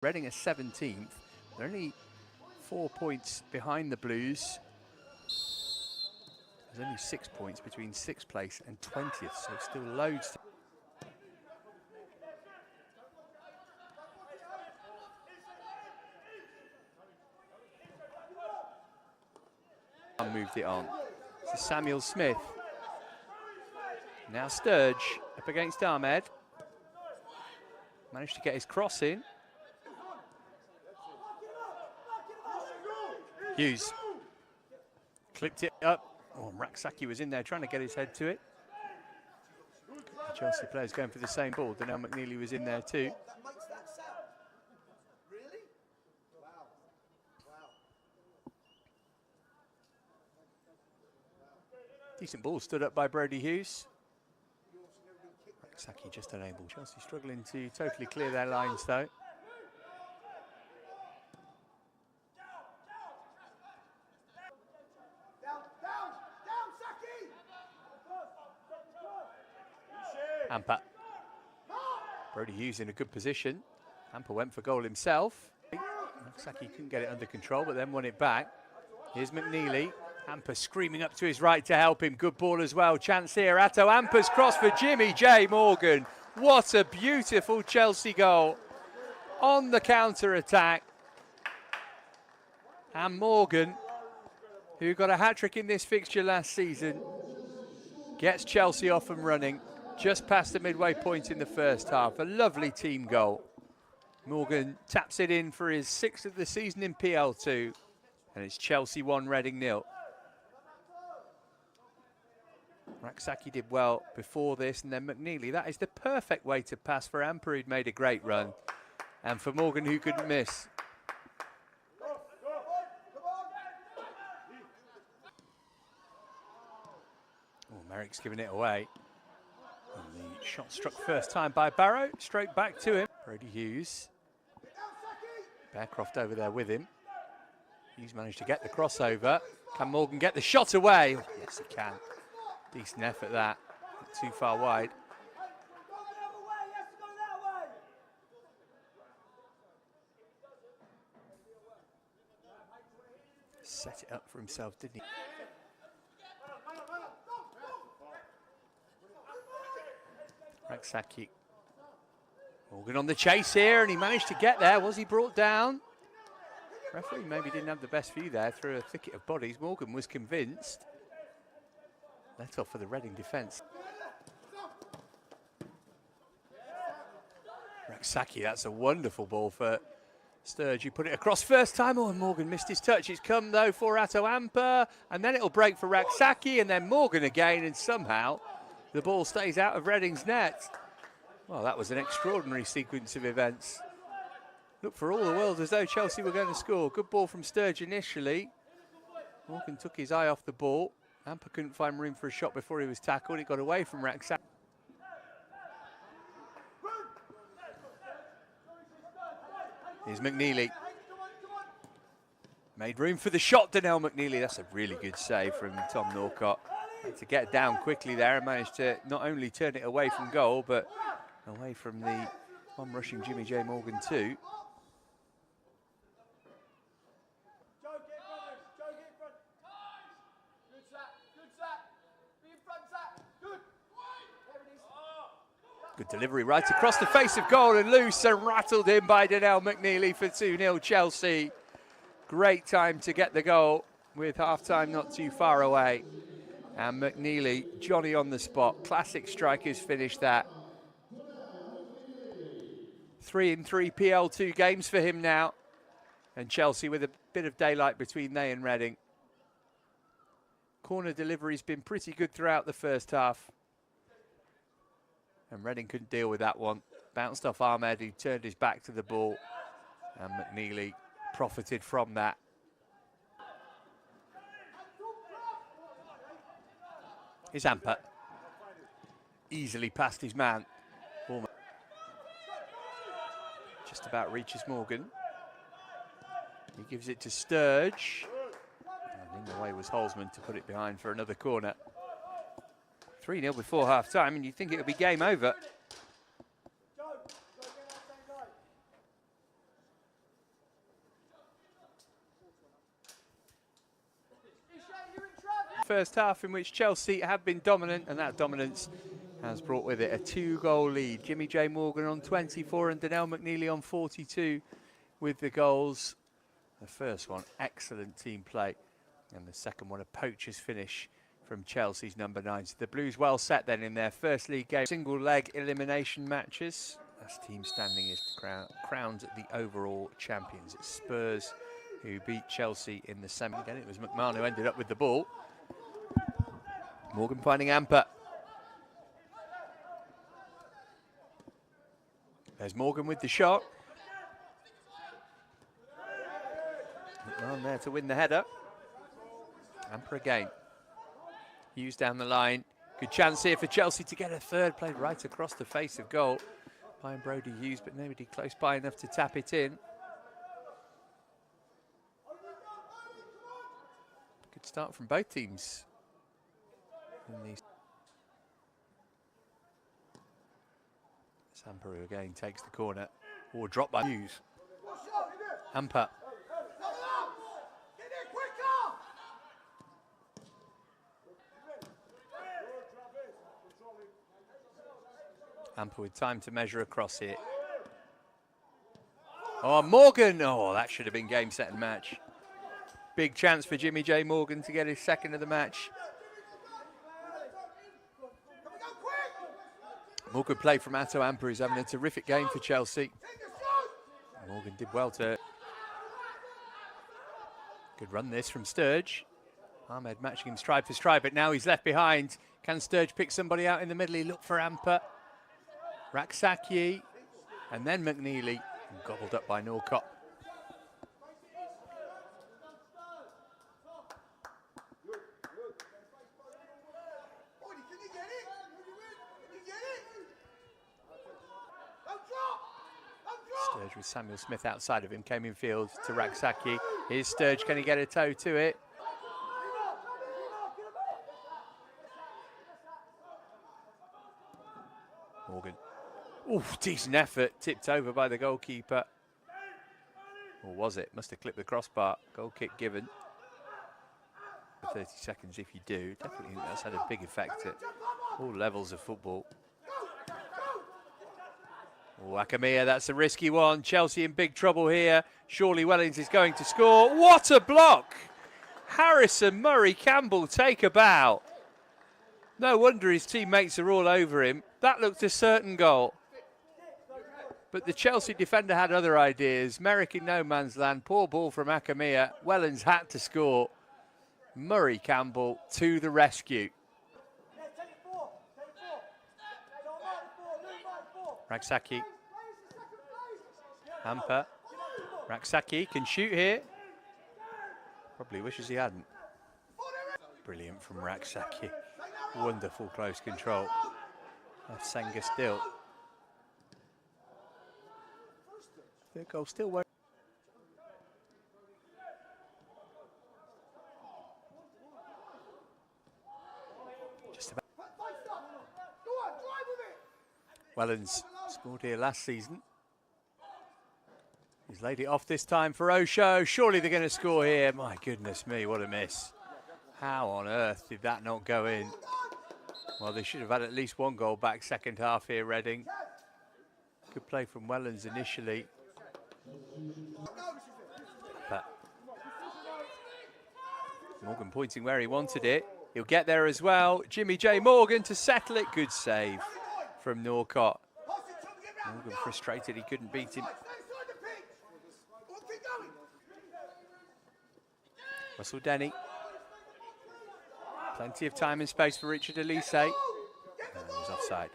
Reading are 17th. They're only 4 points behind the Blues. There's only 6 points between 6th place and 20th, so still loads. Moved it on. This is Samuel Smith. Now Sturge up against Ahmed. Managed to get his cross in. Hughes clipped it up. Oh, Raksaki was in there trying to get his head to it. The Chelsea players going for the same ball. Donnell McNeely was in there too. Decent ball stood up by Brody Hughes. Raksaki just unable. Chelsea struggling to totally clear their lines though. Amper. Brody Hughes in a good position. Amper went for goal himself. Raksaki couldn't get it under control, but then won it back. Here's McNeely. Amper screaming up to his right to help him. Good ball as well. Chance here. Atto Amper's cross for Jimmy J. Morgan. What a beautiful Chelsea goal on the counter-attack. And Morgan, who got a hat-trick in this fixture last season, gets Chelsea off and running just past the midway point in the first half. A lovely team goal. Morgan taps it in for his 6th of the season in PL2. And it's Chelsea 1, Reading 0. Raksaki did well before this, and then McNeely. That is the perfect way to pass for Amper, who'd made a great run. And for Morgan, who couldn't miss. Oh, Merrick's giving it away. And the shot struck first time by Barrow, straight back to him. Brody Hughes. Bearcroft over there with him. Hughes managed to get the crossover. Can Morgan get the shot away? Oh, yes, he can. Decent effort that. Not too far wide. Set it up for himself, didn't he? Raksaki. Morgan on the chase here, and he managed to get there. Was he brought down? Referee maybe didn't have the best view there through a thicket of bodies. Morgan was convinced. Let off for the Reading defence. Raksaki, that's a wonderful ball for Sturge. You put it across first time. Oh, and Morgan missed his touch. It's come though for Atto Amper, and then it'll break for Raksaki, and then Morgan again, and somehow the ball stays out of Reading's net. Well, that was an extraordinary sequence of events. Looked for all the world as though Chelsea were going to score. Good ball from Sturge initially. Morgan took his eye off the ball. Amper couldn't find room for a shot before he was tackled. He got away from Raksaki. Here's McNeely. Made room for the shot, Donnell McNeely. That's a really good save from Tom Norcott. Had to get down quickly there and managed to not only turn it away from goal, but away from the on-rushing Jimmy J. Morgan too. Good delivery right across the face of goal and loose and rattled in by Donnell McNeely for 2-0 Chelsea. Great time to get the goal with half-time not too far away. And McNeely, Johnny on the spot. Classic strikers finish that. 3 in 3 PL2 games for him now. And Chelsea with a bit of daylight between they and Reading. Corner delivery's been pretty good throughout the first half. And Reading couldn't deal with that one. Bounced off Ahmed, who turned his back to the ball. And McNeely profited from that. Here's Amper. Easily past his man. Just about reaches Morgan. He gives it to Sturge. And in the way was Holzman to put it behind for another corner. 3-0 before half-time, and you'd think it would be game over. first half in which Chelsea have been dominant, and that dominance has brought with it a 2-goal lead. Jimmy J Morgan on 24 and Donnell McNeely on 42 with the goals. The first one, excellent team play, and the second one, a poacher's finish from Chelsea's number 9. So the Blues well set then in their first league game. Single leg elimination matches. As team standing is crowned the overall champions. It's Spurs who beat Chelsea in the semi. Again, it was McMahon who ended up with the ball. Morgan finding Amper. There's Morgan with the shot. McMahon there to win the header. Amper again. Hughes down the line. Good chance here for Chelsea to get a third. Played right across the face of goal by Brody Hughes, but nobody close by enough to tap it in. Good start from both teams. Samperu again takes the corner. Or drop by Hughes. Amper. Amper with time to measure across here. Oh, Morgan! Oh, that should have been game, set and match. Big chance for Jimmy J Morgan to get his second of the match. More good play from Atto Amper, who's having a terrific game for Chelsea. Morgan did well to... Good run this from Sturge. Ahmed matching him stride for stride, but now he's left behind. Can Sturge pick somebody out in the middle? He looked for Amper. Raksaki, and then McNeely, gobbled up by Norcott. Sturge with Samuel Smith outside of him, came in field to Raksaki. Here's Sturge, can he get a toe to it? Morgan. Ooh, decent effort, tipped over by the goalkeeper. Or was it? Must have clipped the crossbar. Goal kick given. For 30 seconds if you do. Definitely think that's had a big effect at all levels of football. Oh, Akamiya, that's a risky one. Chelsea in big trouble here. Surely Wellings is going to score. What a block! Harrison Murray Campbell take a bow. No wonder his teammates are all over him. That looked a certain goal. But the Chelsea defender had other ideas. Merrick in no man's land. Poor ball from Akamiya. Wellens had to score. Murray Campbell to the rescue. Raksaki. Amper. Raksaki can shoot here. Probably wishes he hadn't. Brilliant from Raksaki. Wonderful close control. Left Senga still. Third goal still won't. Just about. Wellens scored here last season. He's laid it off this time for Osho. Surely they're going to score here. My goodness me, what a miss. How on earth did that not go in? Well, they should have had at least one goal back second half here, Reading. Good play from Wellens initially. But Morgan pointing where he wanted it. He'll get there as well. Jimmy J Morgan to settle it. Good save from Norcott. Morgan frustrated he couldn't beat him. Russell Denny. Plenty of time and space for Richard Elise. And he was offside.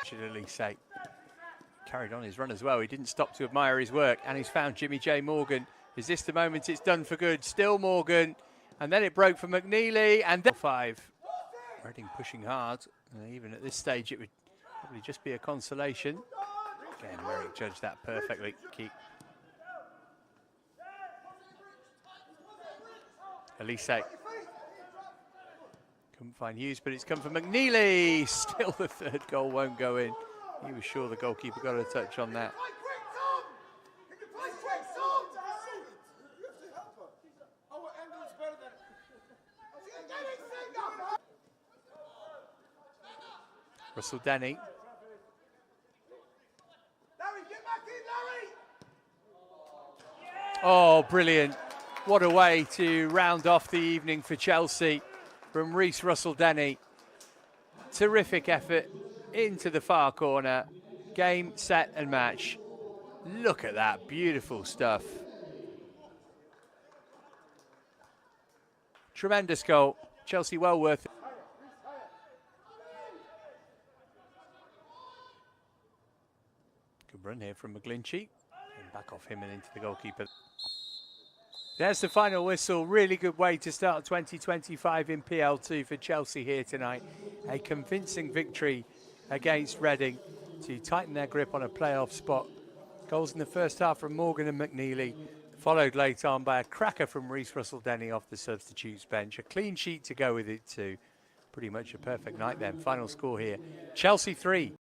Richard Elise carried on his run as well. He didn't stop to admire his work, and he's found Jimmy J Morgan. Is this the moment it's done for good? Still Morgan, and then it broke for McNeely, and then 5. Reading pushing hard, and even at this stage it would probably just be a consolation. Again, Merrick judged that perfectly. Keep. Elise. Couldn't find Hughes, but it's come from McNeely. Still the third goal won't go in. He was sure the goalkeeper got a touch on that. Russell Denny. Oh, brilliant. What a way to round off the evening for Chelsea from Reece Russell Denny. Terrific effort into the far corner. Game, set and match. Look at that, beautiful stuff. Tremendous goal. Chelsea well worth it. Good run here from McGlinchey. And back off him and into the goalkeeper. There's the final whistle. Really good way to start 2025 in PL2 for Chelsea here tonight. A convincing victory against Reading to tighten their grip on a playoff spot. Goals in the first half from Morgan and McNeely, followed late on by a cracker from Reece Russell Denny off the substitutes bench. A clean sheet to go with it too. Pretty much a perfect night then. Final score here, Chelsea 3,